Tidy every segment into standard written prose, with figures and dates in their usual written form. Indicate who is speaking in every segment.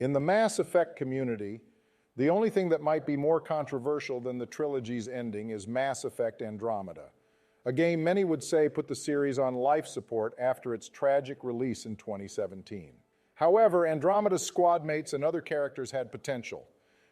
Speaker 1: In the Mass Effect community, the only thing that might be more controversial than the trilogy's ending is Mass Effect Andromeda, a game many would say put the series on life support after its tragic release in 2017. However, Andromeda's squad mates and other characters had potential,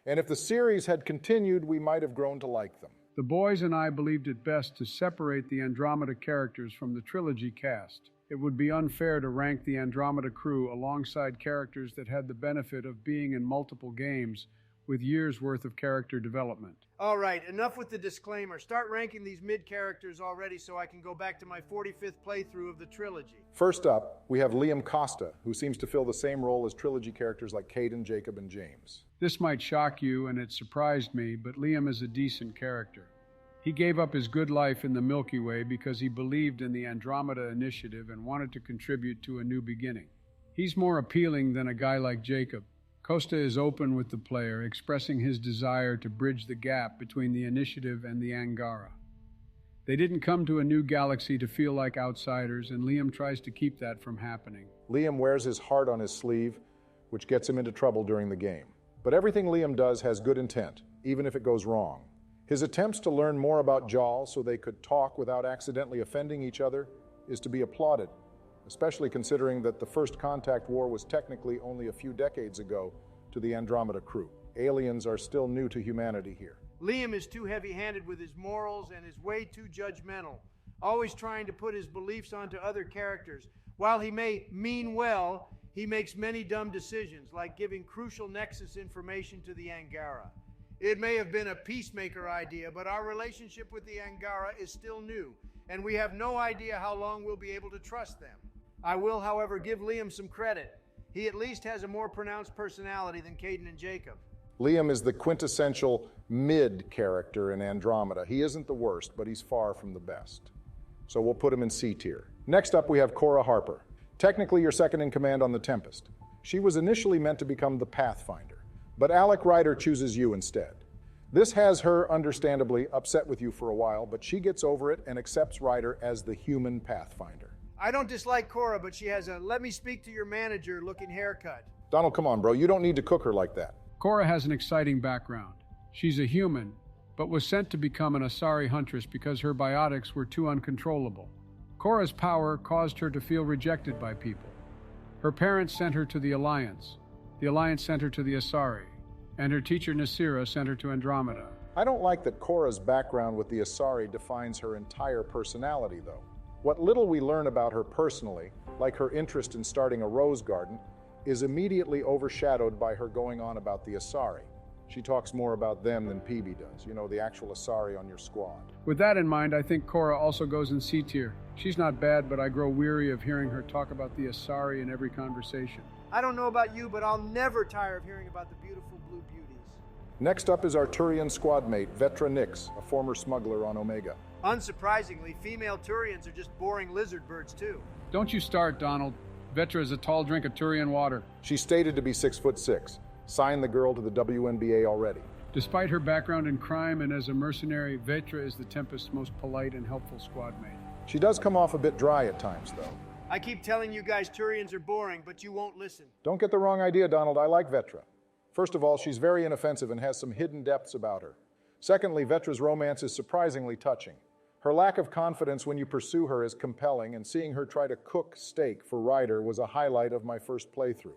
Speaker 1: and if the series had continued, we might have grown to like them.
Speaker 2: The boys and I believed it best to separate the Andromeda characters from the trilogy cast. It would be unfair to rank the Andromeda crew alongside characters that had the benefit of being in multiple games with years' worth of character development.
Speaker 3: All right, enough with the disclaimer. Start ranking these mid-characters already so I can go back to my 45th playthrough of the trilogy.
Speaker 1: First up, we have Liam Costa, who seems to fill the same role as trilogy characters like Caden, Jacob, and James.
Speaker 2: This might shock you, and it surprised me, but Liam is a decent character. He gave up his good life in the Milky Way because he believed in the Andromeda Initiative and wanted to contribute to a new beginning. He's more appealing than a guy like Jacob. Costa is open with the player, expressing his desire to bridge the gap between the Initiative and the Angara. They didn't come to a new galaxy to feel like outsiders, and Liam tries to keep that from happening.
Speaker 1: Liam wears his heart on his sleeve, which gets him into trouble during the game. But everything Liam does has good intent, even if it goes wrong. His attempts to learn more about Jaal so they could talk without accidentally offending each other is to be applauded, especially considering that the First Contact War was technically only a few decades ago to the Andromeda crew. Aliens are still new to humanity here.
Speaker 3: Liam is too heavy-handed with his morals and is way too judgmental, always trying to put his beliefs onto other characters. While he may mean well, he makes many dumb decisions, like giving crucial Nexus information to the Angara. It may have been a peacemaker idea, but our relationship with the Angara is still new, and we have no idea how long we'll be able to trust them. I will, however, give Liam some credit. He at least has a more pronounced personality than Caden and Jacob.
Speaker 1: Liam is the quintessential mid character in Andromeda. He isn't the worst, but he's far from the best. So we'll put him in C tier. Next up, we have Cora Harper. Technically, you're second in command on the Tempest. She was initially meant to become the Pathfinder, but Alec Ryder chooses you instead. This has her, understandably, upset with you for a while, but she gets over it and accepts Ryder as the human Pathfinder.
Speaker 3: I don't dislike Cora, but she has a let me speak to your manager looking haircut.
Speaker 1: Donald, come on, bro. You don't need to cook her like that.
Speaker 2: Cora has an exciting background. She's a human, but was sent to become an Asari huntress because her biotics were too uncontrollable. Cora's power caused her to feel rejected by people. Her parents sent her to the Alliance. The Alliance sent her to the Asari, and her teacher Nasira sent her to Andromeda.
Speaker 1: I don't like that Cora's background with the Asari defines her entire personality, though. What little we learn about her personally, like her interest in starting a rose garden, is immediately overshadowed by her going on about the Asari. She talks more about them than PB does, you know, the actual Asari on your squad.
Speaker 2: With that in mind, I think Cora also goes in C tier. She's not bad, but I grow weary of hearing her talk about the Asari in every conversation.
Speaker 3: I don't know about you, but I'll never tire of hearing about the beautiful blue beauties.
Speaker 1: Next up is our Turian squad mate, Vetra Nix, a former smuggler on Omega.
Speaker 3: Unsurprisingly, female Turians are just boring lizard birds, too.
Speaker 2: Don't you start, Donald. Vetra is a tall drink of Turian water.
Speaker 1: She's stated to be 6'6". Signed the girl to the WNBA already.
Speaker 2: Despite her background in crime and as a mercenary, Vetra is the Tempest's most polite and helpful squad mate.
Speaker 1: She does come off a bit dry at times, though.
Speaker 3: I keep telling you guys Turians are boring, but you won't listen.
Speaker 1: Don't get the wrong idea, Donald. I like Vetra. First of all, she's very inoffensive and has some hidden depths about her. Secondly, Vetra's romance is surprisingly touching. Her lack of confidence when you pursue her is compelling, and seeing her try to cook steak for Ryder was a highlight of my first playthrough.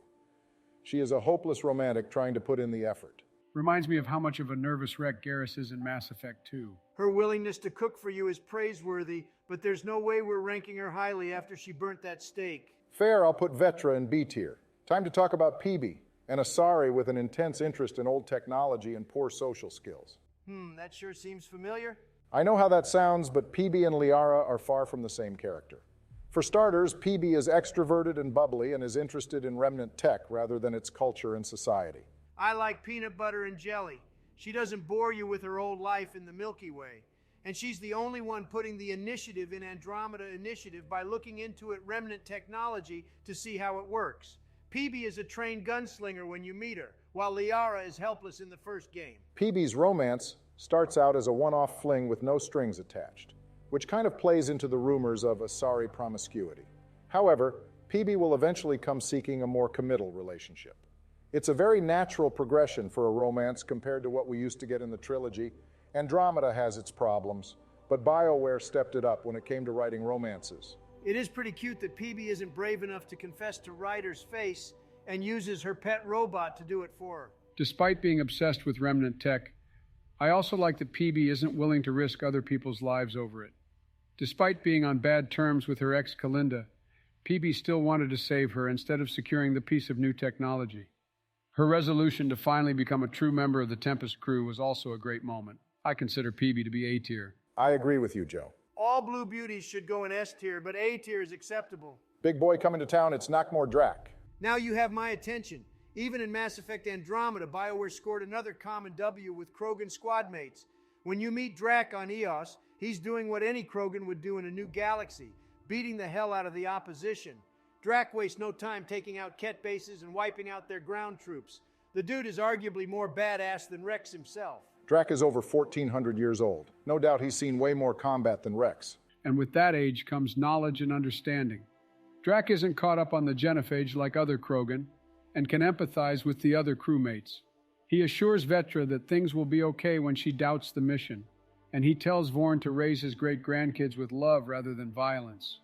Speaker 1: She is a hopeless romantic trying to put in the effort.
Speaker 2: Reminds me of how much of a nervous wreck Garrus is in Mass Effect 2.
Speaker 3: Her willingness to cook for you is praiseworthy, but there's no way we're ranking her highly after she burnt that steak.
Speaker 1: Fair, I'll put Vetra in B tier. Time to talk about PB, an Asari with an intense interest in old technology and poor social skills.
Speaker 3: That sure seems familiar.
Speaker 1: I know how that sounds, but PB and Liara are far from the same character. For starters, PB is extroverted and bubbly and is interested in remnant tech rather than its culture and society.
Speaker 3: I like peanut butter and jelly. She doesn't bore you with her old life in the Milky Way. And she's the only one putting the initiative in Andromeda Initiative by looking into it remnant technology to see how it works. PB is a trained gunslinger when you meet her, while Liara is helpless in the first game.
Speaker 1: PB's romance starts out as a one-off fling with no strings attached, which kind of plays into the rumors of Asari promiscuity. However, PB will eventually come seeking a more committal relationship. It's a very natural progression for a romance compared to what we used to get in the trilogy. Andromeda has its problems, but BioWare stepped it up when it came to writing romances.
Speaker 3: It is pretty cute that Peebe isn't brave enough to confess to Ryder's face and uses her pet robot to do it for her.
Speaker 2: Despite being obsessed with remnant tech, I also like that Peebe isn't willing to risk other people's lives over it. Despite being on bad terms with her ex Kalinda, Peebe still wanted to save her instead of securing the piece of new technology. Her resolution to finally become a true member of the Tempest crew was also a great moment. I consider Peebe to be A tier.
Speaker 1: I agree with you, Joe.
Speaker 3: All blue beauties should go in S tier, but A tier is acceptable.
Speaker 1: Big boy coming to town, it's Knockmore Drac.
Speaker 3: Now you have my attention. Even in Mass Effect Andromeda, BioWare scored another common W with Krogan squad mates. When you meet Drac on Eos, he's doing what any Krogan would do in a new galaxy, beating the hell out of the opposition. Drac wastes no time taking out Ket bases and wiping out their ground troops. The dude is arguably more badass than Rex himself.
Speaker 1: Drac is over 1,400 years old. No doubt he's seen way more combat than Rex.
Speaker 2: And with that age comes knowledge and understanding. Drac isn't caught up on the genophage like other Krogan, and can empathize with the other crewmates. He assures Vetra that things will be okay when she doubts the mission, and he tells Vorn to raise his great-grandkids with love rather than violence.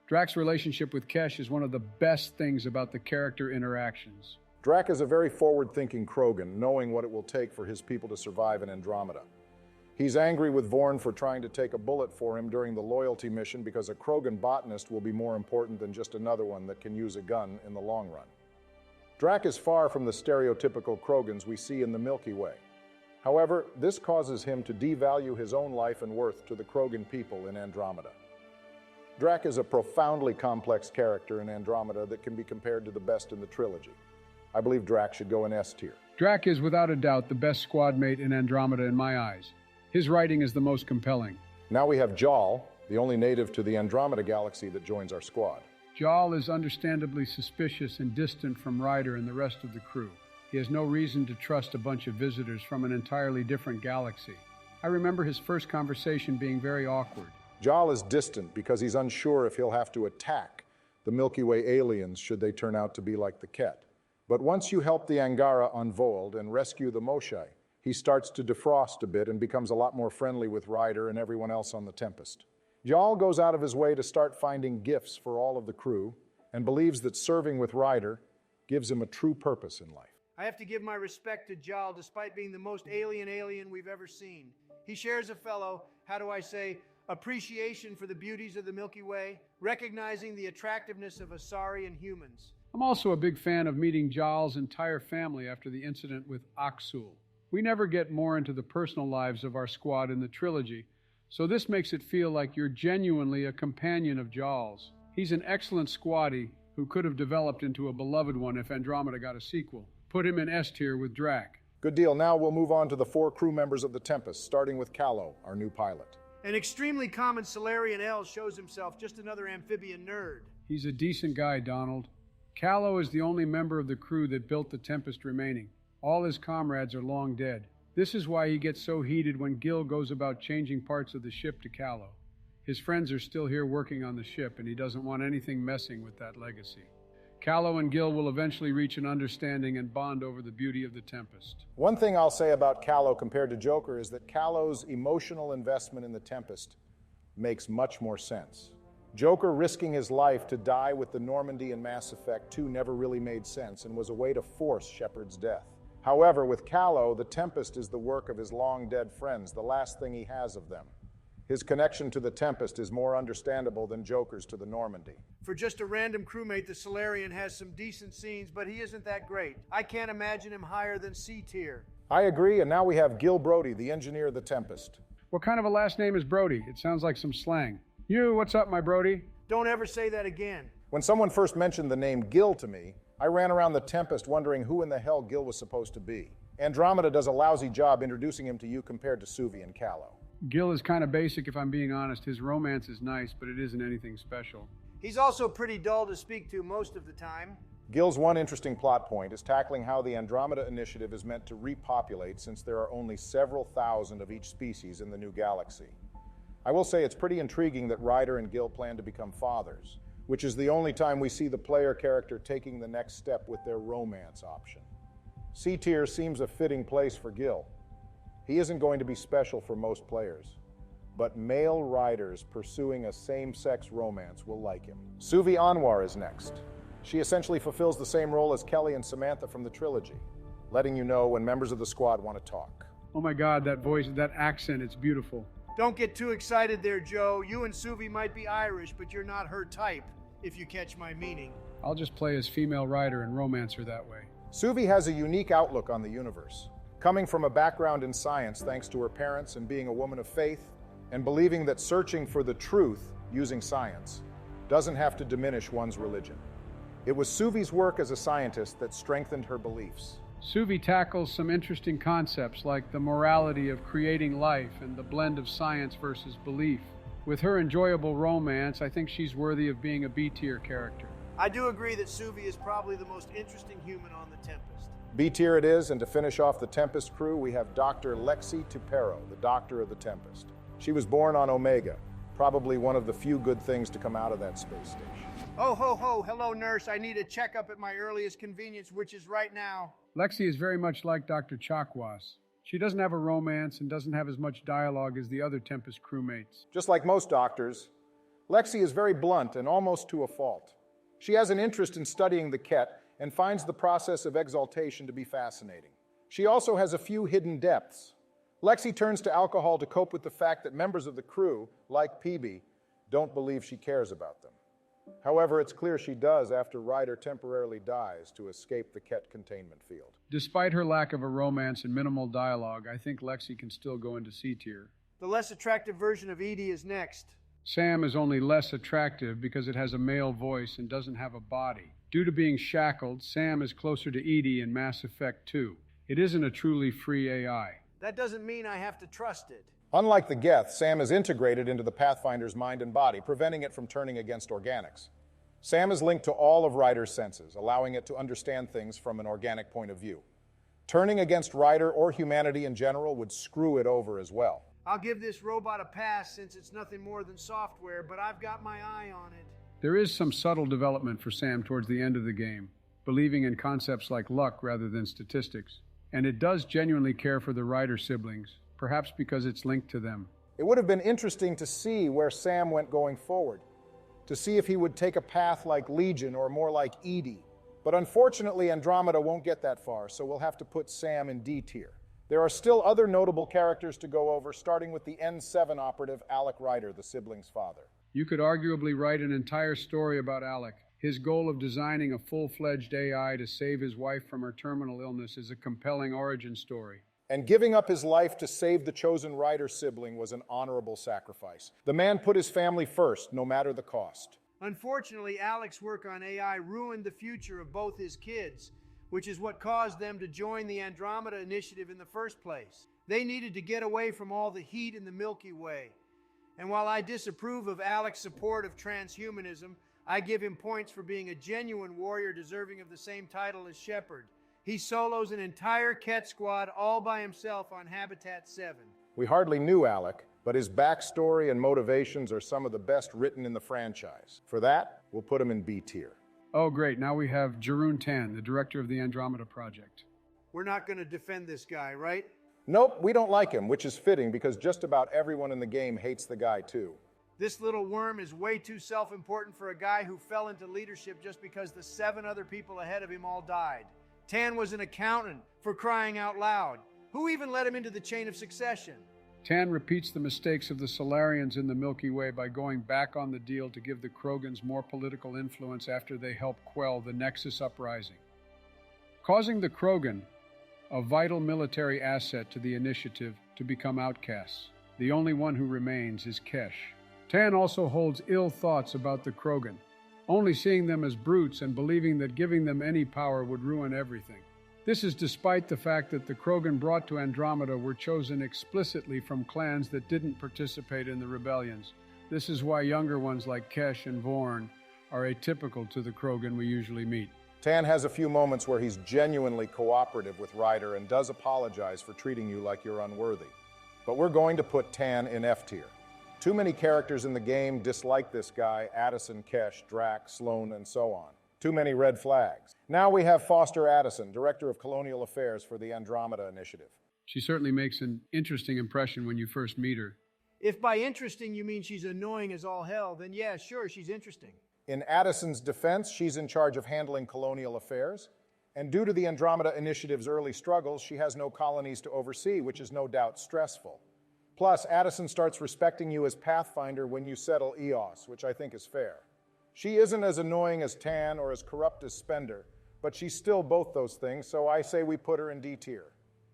Speaker 2: Drac's relationship with Kesh is one of the best things about the character interactions.
Speaker 1: Drac is a very forward-thinking Krogan, knowing what it will take for his people to survive in Andromeda. He's angry with Vorn for trying to take a bullet for him during the loyalty mission because a Krogan botanist will be more important than just another one that can use a gun in the long run. Drac is far from the stereotypical Krogans we see in the Milky Way. However, this causes him to devalue his own life and worth to the Krogan people in Andromeda. Drac is a profoundly complex character in Andromeda that can be compared to the best in the trilogy. I believe Drac should go in S tier.
Speaker 2: Drac is without a doubt the best squad mate in Andromeda in my eyes. His writing is the most compelling.
Speaker 1: Now we have Jal, the only native to the Andromeda galaxy that joins our squad.
Speaker 2: Jal is understandably suspicious and distant from Ryder and the rest of the crew. He has no reason to trust a bunch of visitors from an entirely different galaxy. I remember his first conversation being very awkward.
Speaker 1: Jal is distant because he's unsure if he'll have to attack the Milky Way aliens should they turn out to be like the Ket. But once you help the Angara on Voeld and rescue the Moshae, he starts to defrost a bit and becomes a lot more friendly with Ryder and everyone else on the Tempest. Jal goes out of his way to start finding gifts for all of the crew and believes that serving with Ryder gives him a true purpose in life.
Speaker 3: I have to give my respect to Jal despite being the most alien we've ever seen. He shares a fellow, appreciation for the beauties of the Milky Way, recognizing the attractiveness of Asari humans.
Speaker 2: I'm also a big fan of meeting Jal's entire family after the incident with Aksul. We never get more into the personal lives of our squad in the trilogy, so this makes it feel like you're genuinely a companion of Jal's. He's an excellent squaddie who could have developed into a beloved one if Andromeda got a sequel. Put him in S tier with Drac.
Speaker 1: Good deal. Now we'll move on to the 4 crew members of the Tempest, starting with Callow, our new pilot.
Speaker 3: An extremely common Solarian L shows himself just another amphibian nerd.
Speaker 2: He's a decent guy, Donald. Callow is the only member of the crew that built the Tempest remaining. All his comrades are long dead. This is why he gets so heated when Gil goes about changing parts of the ship to Callow. His friends are still here working on the ship, and he doesn't want anything messing with that legacy. Callow and Gil will eventually reach an understanding and bond over the beauty of the Tempest.
Speaker 1: One thing I'll say about Callow compared to Joker is that Callow's emotional investment in the Tempest makes much more sense. Joker risking his life to die with the Normandy in Mass Effect 2 never really made sense and was a way to force Shepard's death. However, with Callow, the Tempest is the work of his long-dead friends, the last thing he has of them. His connection to the Tempest is more understandable than Joker's to the Normandy.
Speaker 3: For just a random crewmate, the Solarian has some decent scenes, but he isn't that great. I can't imagine him higher than C tier.
Speaker 1: I agree, and now we have Gil Brody, the engineer of the Tempest.
Speaker 2: What kind of a last name is Brody? It sounds like some slang. You, what's up, my Brody?
Speaker 3: Don't ever say that again.
Speaker 1: When someone first mentioned the name Gil to me, I ran around the Tempest wondering who in the hell Gil was supposed to be. Andromeda does a lousy job introducing him to you compared to Suvi and Callow.
Speaker 2: Gil is kind of basic, if I'm being honest. His romance is nice, but it isn't anything special.
Speaker 3: He's also pretty dull to speak to most of the time.
Speaker 1: Gil's one interesting plot point is tackling how the Andromeda Initiative is meant to repopulate since there are only several thousand of each species in the new galaxy. I will say it's pretty intriguing that Ryder and Gil plan to become fathers, which is the only time we see the player character taking the next step with their romance option. C tier seems a fitting place for Gil. He isn't going to be special for most players, but male riders pursuing a same-sex romance will like him. Suvi Anwar is next. She essentially fulfills the same role as Kelly and Samantha from the trilogy, letting you know when members of the squad want to talk.
Speaker 2: Oh my God, that voice, that accent, it's beautiful.
Speaker 3: Don't get too excited there, Joe. You and Suvi might be Irish, but you're not her type, if you catch my meaning.
Speaker 2: I'll just play as female rider and romance her that way.
Speaker 1: Suvi has a unique outlook on the universe, coming from a background in science thanks to her parents and being a woman of faith, and believing that searching for the truth using science doesn't have to diminish one's religion. It was Suvi's work as a scientist that strengthened her beliefs.
Speaker 2: Suvi tackles some interesting concepts like the morality of creating life and the blend of science versus belief. With her enjoyable romance, I think she's worthy of being a B-tier character.
Speaker 3: I do agree that Suvi is probably the most interesting human on the Tempest.
Speaker 1: B tier it is, and to finish off the Tempest crew, we have Dr. Lexi Tupero, the Doctor of the Tempest. She was born on Omega, probably one of the few good things to come out of that space station.
Speaker 3: Oh, ho, ho, hello, nurse. I need a checkup at my earliest convenience, which is right now.
Speaker 2: Lexi is very much like Dr. Chakwas. She doesn't have a romance and doesn't have as much dialogue as the other Tempest crewmates.
Speaker 1: Just like most doctors, Lexi is very blunt and almost to a fault. She has an interest in studying the Ket and finds the process of exaltation to be fascinating. She also has a few hidden depths. Lexi turns to alcohol to cope with the fact that members of the crew, like Peebe, don't believe she cares about them. However, it's clear she does after Ryder temporarily dies to escape the Ket containment field.
Speaker 2: Despite her lack of a romance and minimal dialogue, I think Lexi can still go into C tier.
Speaker 3: The less attractive version of Edie is next.
Speaker 2: Sam is only less attractive because it has a male voice and doesn't have a body. Due to being shackled, Sam is closer to Edie in Mass Effect 2. It isn't a truly free AI.
Speaker 3: That doesn't mean I have to trust it.
Speaker 1: Unlike the Geth, Sam is integrated into the Pathfinder's mind and body, preventing it from turning against organics. Sam is linked to all of Ryder's senses, allowing it to understand things from an organic point of view. Turning against Ryder or humanity in general would screw it over as well.
Speaker 3: I'll give this robot a pass since it's nothing more than software, but I've got my eye on it.
Speaker 2: There is some subtle development for Sam towards the end of the game, believing in concepts like luck rather than statistics. And it does genuinely care for the Ryder siblings, perhaps because it's linked to them.
Speaker 1: It would have been interesting to see where Sam went going forward, to see if he would take a path like Legion or more like Edie. But unfortunately, Andromeda won't get that far, so we'll have to put Sam in D tier. There are still other notable characters to go over, starting with the N7 operative Alec Ryder, the sibling's father.
Speaker 2: You could arguably write an entire story about Alec. His goal of designing a full-fledged AI to save his wife from her terminal illness is a compelling origin story.
Speaker 1: And giving up his life to save the chosen Ryder sibling was an honorable sacrifice. The man put his family first, no matter the cost.
Speaker 3: Unfortunately, Alec's work on AI ruined the future of both his kids, which is what caused them to join the Andromeda Initiative in the first place. They needed to get away from all the heat in the Milky Way. And while I disapprove of Alec's support of transhumanism, I give him points for being a genuine warrior deserving of the same title as Shepard. He solos an entire Ket squad all by himself on Habitat 7.
Speaker 1: We hardly knew Alec, but his backstory and motivations are some of the best written in the franchise. For that, we'll put him in B tier.
Speaker 2: Oh, great. Now we have Jeroen Tan, the director of the Andromeda Project.
Speaker 3: We're not going to defend this guy, right?
Speaker 1: Nope, we don't like him, which is fitting because just about everyone in the game hates the guy too.
Speaker 3: This little worm is way too self-important for a guy who fell into leadership just because the 7 other people ahead of him all died. Tan was an accountant, for crying out loud. Who even let him into the chain of succession?
Speaker 2: Tan repeats the mistakes of the Solarians in the Milky Way by going back on the deal to give the Krogans more political influence after they helped quell the Nexus uprising, causing the Krogan, a vital military asset to the initiative, to become outcasts. The only one who remains is Kesh. Tan also holds ill thoughts about the Krogan, only seeing them as brutes and believing that giving them any power would ruin everything. This is despite the fact that the Krogan brought to Andromeda were chosen explicitly from clans that didn't participate in the rebellions. This is why younger ones like Kesh and Vorn are atypical to the Krogan we usually meet.
Speaker 1: Tan has a few moments where he's genuinely cooperative with Ryder and does apologize for treating you like you're unworthy. But we're going to put Tan in F tier. Too many characters in the game dislike this guy, Addison, Kesh, Drac, Sloan, and so on. Too many red flags. Now we have Foster Addison, Director of Colonial Affairs for the Andromeda Initiative.
Speaker 2: She certainly makes an interesting impression when you first meet her.
Speaker 3: If by interesting you mean she's annoying as all hell, then yeah, sure, she's interesting.
Speaker 1: In Addison's defense, she's in charge of handling colonial affairs, and due to the Andromeda Initiative's early struggles, she has no colonies to oversee, which is no doubt stressful. Plus, Addison starts respecting you as Pathfinder when you settle EOS, which I think is fair. She isn't as annoying as Tan or as corrupt as Spender, but she's still both those things, so I say we put her in D tier.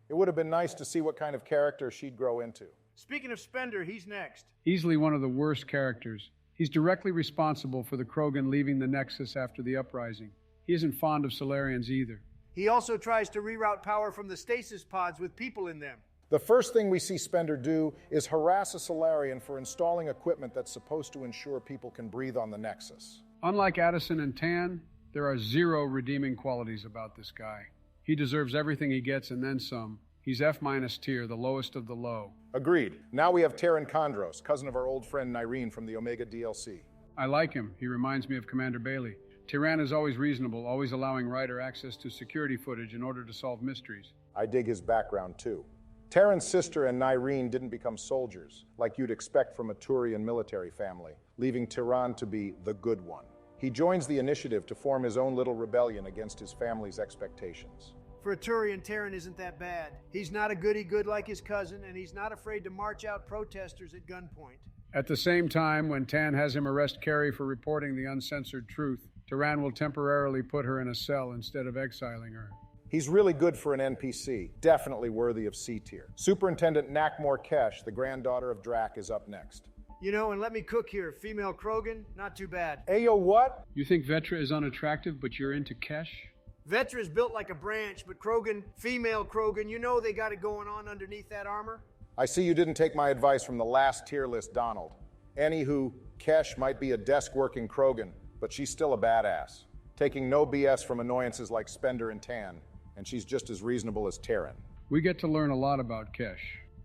Speaker 1: It would have been nice to see what kind of character she'd grow into.
Speaker 3: Speaking of Spender, he's next.
Speaker 2: Easily one of the worst characters. He's directly responsible for the Krogan leaving the Nexus after the uprising. He isn't fond of Solarians either.
Speaker 3: He also tries to reroute power from the stasis pods with people in them.
Speaker 1: The first thing we see Spender do is harass a Solarian for installing equipment that's supposed to ensure people can breathe on the Nexus.
Speaker 2: Unlike Addison and Tan, there are zero redeeming qualities about this guy. He deserves everything he gets and then some. He's F- tier, the lowest of the low.
Speaker 1: Agreed. Now we have Terran Kondros, cousin of our old friend Nyreen from the Omega DLC.
Speaker 2: I like him. He reminds me of Commander Bailey. Tyran is always reasonable, always allowing Ryder access to security footage in order to solve mysteries.
Speaker 1: I dig his background too. Terran's sister and Nyreen didn't become soldiers, like you'd expect from a Turian military family, leaving Tyran to be the good one. He joins the initiative to form his own little rebellion against his family's expectations.
Speaker 3: For a Turian, Terran isn't that bad. He's not a goody-good like his cousin, and he's not afraid to march out protesters at gunpoint.
Speaker 2: At the same time, when Tan has him arrest Carrie for reporting the uncensored truth, Tyran will temporarily put her in a cell instead of exiling her.
Speaker 1: He's really good for an NPC, definitely worthy of C tier. Superintendent Nakmor Kesh, the granddaughter of Drak, is up next.
Speaker 3: You know, and let me cook here, female Krogan, not too bad.
Speaker 1: Ayo, what?
Speaker 2: You think Vetra is unattractive, but you're into Kesh?
Speaker 3: Vetra is built like a branch, but Krogan, female Krogan, you know they got it going on underneath that armor.
Speaker 1: I see you didn't take my advice from the last tier list, Donald. Anywho, Kesh might be a desk-working Krogan, but she's still a badass, taking no BS from annoyances like Spender and Tan, and she's just as reasonable as Terran.
Speaker 2: We get to learn a lot about Kesh.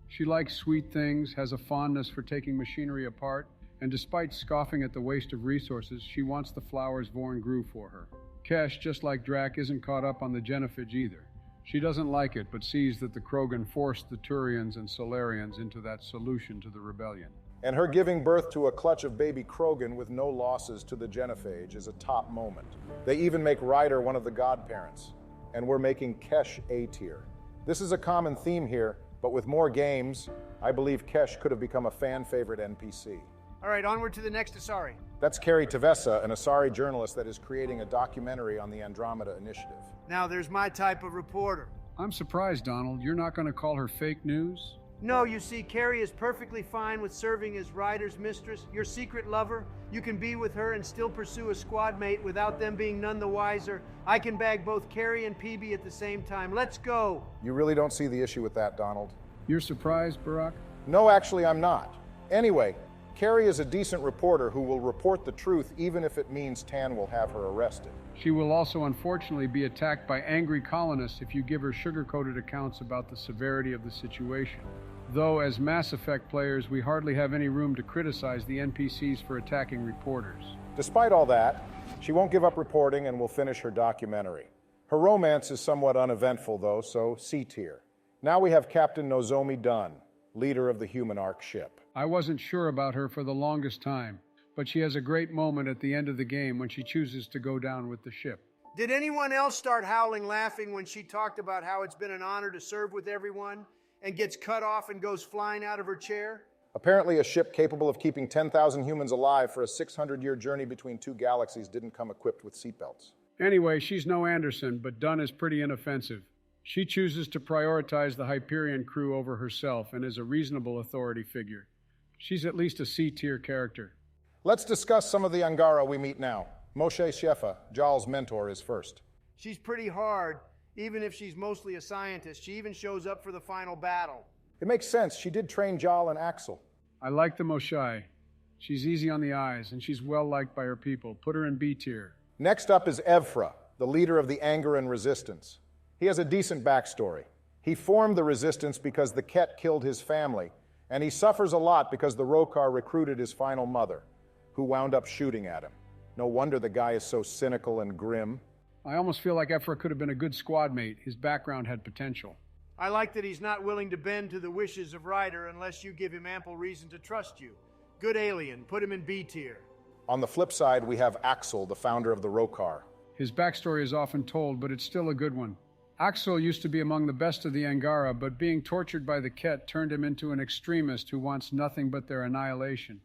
Speaker 2: She likes sweet things, has a fondness for taking machinery apart, and despite scoffing at the waste of resources, she wants the flowers Vorn grew for her. Kesh, just like Drak, isn't caught up on the genophage either. She doesn't like it, but sees that the Krogan forced the Turians and Solarians into that solution to the rebellion.
Speaker 1: And her giving birth to a clutch of baby Krogan with no losses to the genophage is a top moment. They even make Ryder one of the godparents, and we're making Kesh A tier. This is a common theme here, but with more games, I believe Kesh could have become a fan-favorite NPC.
Speaker 3: All right, onward to the next Asari.
Speaker 1: That's Carrie Tavessa, an Asari journalist that is creating a documentary on the Andromeda Initiative.
Speaker 3: Now, there's my type of reporter.
Speaker 2: I'm surprised, Donald. You're not going to call her fake news?
Speaker 3: No, you see, Carrie is perfectly fine with serving as Ryder's mistress, your secret lover. You can be with her and still pursue a squad mate without them being none the wiser. I can bag both Carrie and PB at the same time. Let's go.
Speaker 1: You really don't see the issue with that, Donald?
Speaker 2: You're surprised, Barack?
Speaker 1: No, actually, I'm not. Anyway, Carrie is a decent reporter who will report the truth even if it means Tan will have her arrested.
Speaker 2: She will also unfortunately be attacked by angry colonists if you give her sugar-coated accounts about the severity of the situation. Though, as Mass Effect players, we hardly have any room to criticize the NPCs for attacking reporters.
Speaker 1: Despite all that, she won't give up reporting and will finish her documentary. Her romance is somewhat uneventful, though, so C tier. Now we have Captain Nozomi Dunn, leader of the Human Ark ship.
Speaker 2: I wasn't sure about her for the longest time, but she has a great moment at the end of the game when she chooses to go down with the ship.
Speaker 3: Did anyone else start howling laughing when she talked about how it's been an honor to serve with everyone and gets cut off and goes flying out of her chair?
Speaker 1: Apparently a ship capable of keeping 10,000 humans alive for a 600-year journey between two galaxies didn't come equipped with seatbelts.
Speaker 2: Anyway, she's no Anderson, but Dunn is pretty inoffensive. She chooses to prioritize the Hyperion crew over herself and is a reasonable authority figure. She's at least a C-tier character.
Speaker 1: Let's discuss some of the Angara we meet now. Moshe Shefa, Jal's mentor, is first.
Speaker 3: She's pretty hard, even if she's mostly a scientist. She even shows up for the final battle.
Speaker 1: It makes sense. She did train Jal and Axel.
Speaker 2: I like the Moshe. She's easy on the eyes, and she's well-liked by her people. Put her in B tier.
Speaker 1: Next up is Evfra, the leader of the Angaran resistance. He has a decent backstory. He formed the resistance because the Ket killed his family, and he suffers a lot because the Rokar recruited his final mother, who wound up shooting at him. No wonder the guy is so cynical and grim.
Speaker 2: I almost feel like Ephra could have been a good squad mate. His background had potential.
Speaker 3: I like that he's not willing to bend to the wishes of Ryder unless you give him ample reason to trust you. Good alien. Put him in B tier.
Speaker 1: On the flip side, we have Axel, the founder of the Rokar.
Speaker 2: His backstory is often told, but it's still a good one. Axel used to be among the best of the Angara, but being tortured by the Ket turned him into an extremist who wants nothing but their annihilation.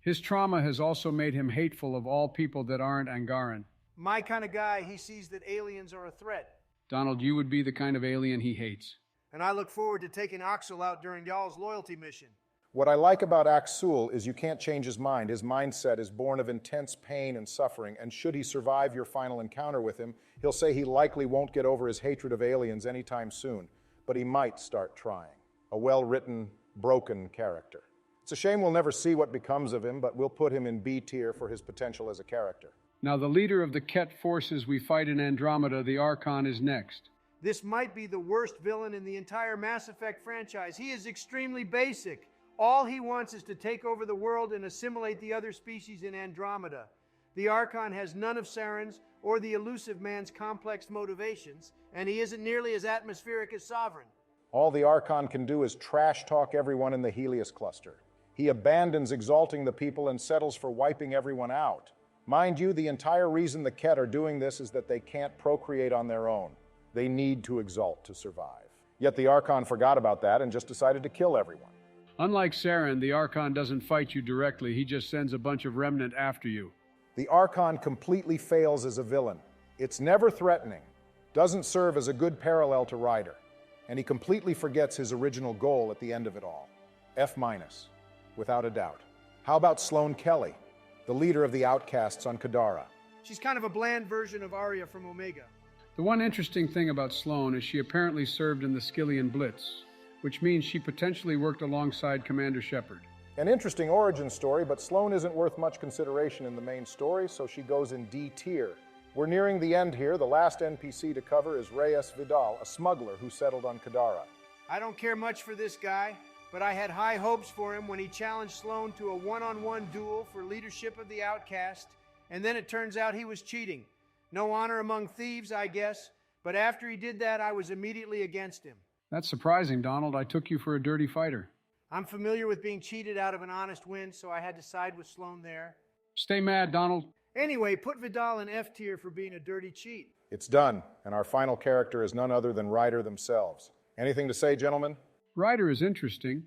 Speaker 2: His trauma has also made him hateful of all people that aren't Angaran.
Speaker 3: My kind of guy, he sees that aliens are a threat.
Speaker 2: Donald, you would be the kind of alien he hates.
Speaker 3: And I look forward to taking Axel out during y'all's loyalty mission.
Speaker 1: What I like about Axel is you can't change his mind. His mindset is born of intense pain and suffering, and should he survive your final encounter with him, he'll say he likely won't get over his hatred of aliens anytime soon, but he might start trying. A well-written, broken character. It's a shame we'll never see what becomes of him, but we'll put him in B tier for his potential as a character.
Speaker 2: Now, the leader of the Ket forces we fight in Andromeda, the Archon, is next.
Speaker 3: This might be the worst villain in the entire Mass Effect franchise. He is extremely basic. All he wants is to take over the world and assimilate the other species in Andromeda. The Archon has none of Saren's or the elusive man's complex motivations, and he isn't nearly as atmospheric as Sovereign.
Speaker 1: All the Archon can do is trash talk everyone in the Helios cluster. He abandons exalting the people and settles for wiping everyone out. Mind you, the entire reason the Ket are doing this is that they can't procreate on their own. They need to exalt to survive. Yet the Archon forgot about that and just decided to kill everyone.
Speaker 2: Unlike Saren, the Archon doesn't fight you directly. He just sends a bunch of remnant after you.
Speaker 1: The Archon completely fails as a villain. It's never threatening, doesn't serve as a good parallel to Ryder, and he completely forgets his original goal at the end of it all. F-, without a doubt. How about Sloane Kelly, the leader of the outcasts on Kadara?
Speaker 3: She's kind of a bland version of Arya from Omega.
Speaker 2: The one interesting thing about Sloane is she apparently served in the Skillian Blitz, which means she potentially worked alongside Commander Shepard.
Speaker 1: An interesting origin story, but Sloane isn't worth much consideration in the main story, so she goes in D tier. We're nearing the end here. The last NPC to cover is Reyes Vidal, a smuggler who settled on Kadara.
Speaker 3: I don't care much for this guy, but I had high hopes for him when he challenged Sloane to a one-on-one duel for leadership of the outcast, and then it turns out he was cheating. No honor among thieves, I guess, but after he did that, I was immediately against him.
Speaker 2: That's surprising, Donald. I took you for a dirty fighter.
Speaker 3: I'm familiar with being cheated out of an honest win, so I had to side with Sloane there.
Speaker 2: Stay mad, Donald.
Speaker 3: Anyway, put Vidal in F tier for being a dirty cheat.
Speaker 1: It's done, and our final character is none other than Ryder themselves. Anything to say, gentlemen?
Speaker 2: Ryder is interesting.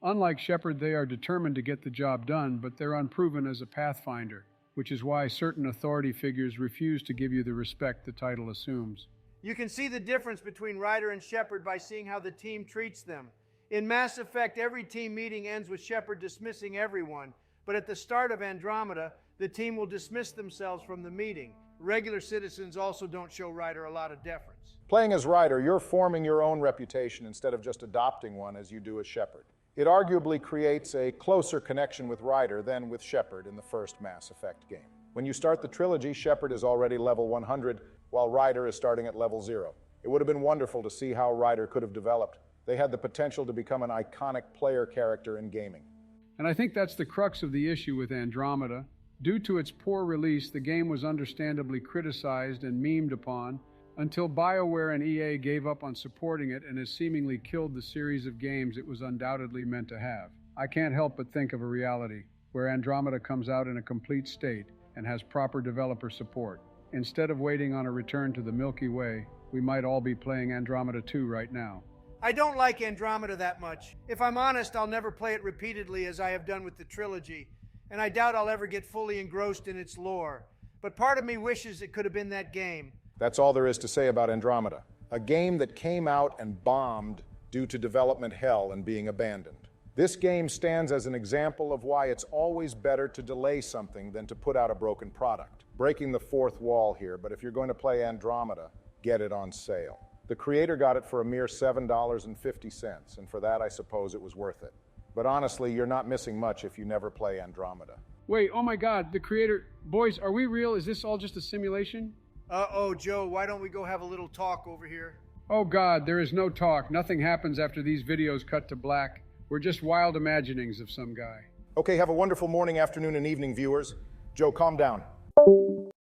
Speaker 2: Unlike Shepard, they are determined to get the job done, but they're unproven as a pathfinder, which is why certain authority figures refuse to give you the respect the title assumes.
Speaker 3: You can see the difference between Ryder and Shepard by seeing how the team treats them. In Mass Effect, every team meeting ends with Shepard dismissing everyone, but at the start of Andromeda, the team will dismiss themselves from the meeting. Regular citizens also don't show Ryder a lot of deference.
Speaker 1: Playing as Ryder, you're forming your own reputation instead of just adopting one as you do as Shepard. It arguably creates a closer connection with Ryder than with Shepard in the first Mass Effect game. When you start the trilogy, Shepard is already level 100, while Ryder is starting at level 0. It would have been wonderful to see how Ryder could have developed. They had the potential to become an iconic player character in gaming.
Speaker 2: And I think that's the crux of the issue with Andromeda. Due to its poor release, the game was understandably criticized and memed upon until BioWare and EA gave up on supporting it and has seemingly killed the series of games it was undoubtedly meant to have. I can't help but think of a reality where Andromeda comes out in a complete state and has proper developer support. Instead of waiting on a return to the Milky Way, we might all be playing Andromeda 2 right now.
Speaker 3: I don't like Andromeda that much. If I'm honest, I'll never play it repeatedly as I have done with the trilogy, and I doubt I'll ever get fully engrossed in its lore. But part of me wishes it could have been that game.
Speaker 1: That's all there is to say about Andromeda. A game that came out and bombed due to development hell and being abandoned. This game stands as an example of why it's always better to delay something than to put out a broken product. Breaking the fourth wall here, but if you're going to play Andromeda, get it on sale. The creator got it for a mere $7.50, and for that I suppose it was worth it. But honestly, you're not missing much if you never play Andromeda.
Speaker 2: Wait, oh my God, the creator... Boys, are we real? Is this all just a simulation?
Speaker 3: Uh-oh, Joe, why don't we go have a little talk over here?
Speaker 2: Oh God, there is no talk. Nothing happens after these videos cut to black. We're just wild imaginings of some guy.
Speaker 1: Okay, have a wonderful morning, afternoon, and evening, viewers. Joe, calm down. you.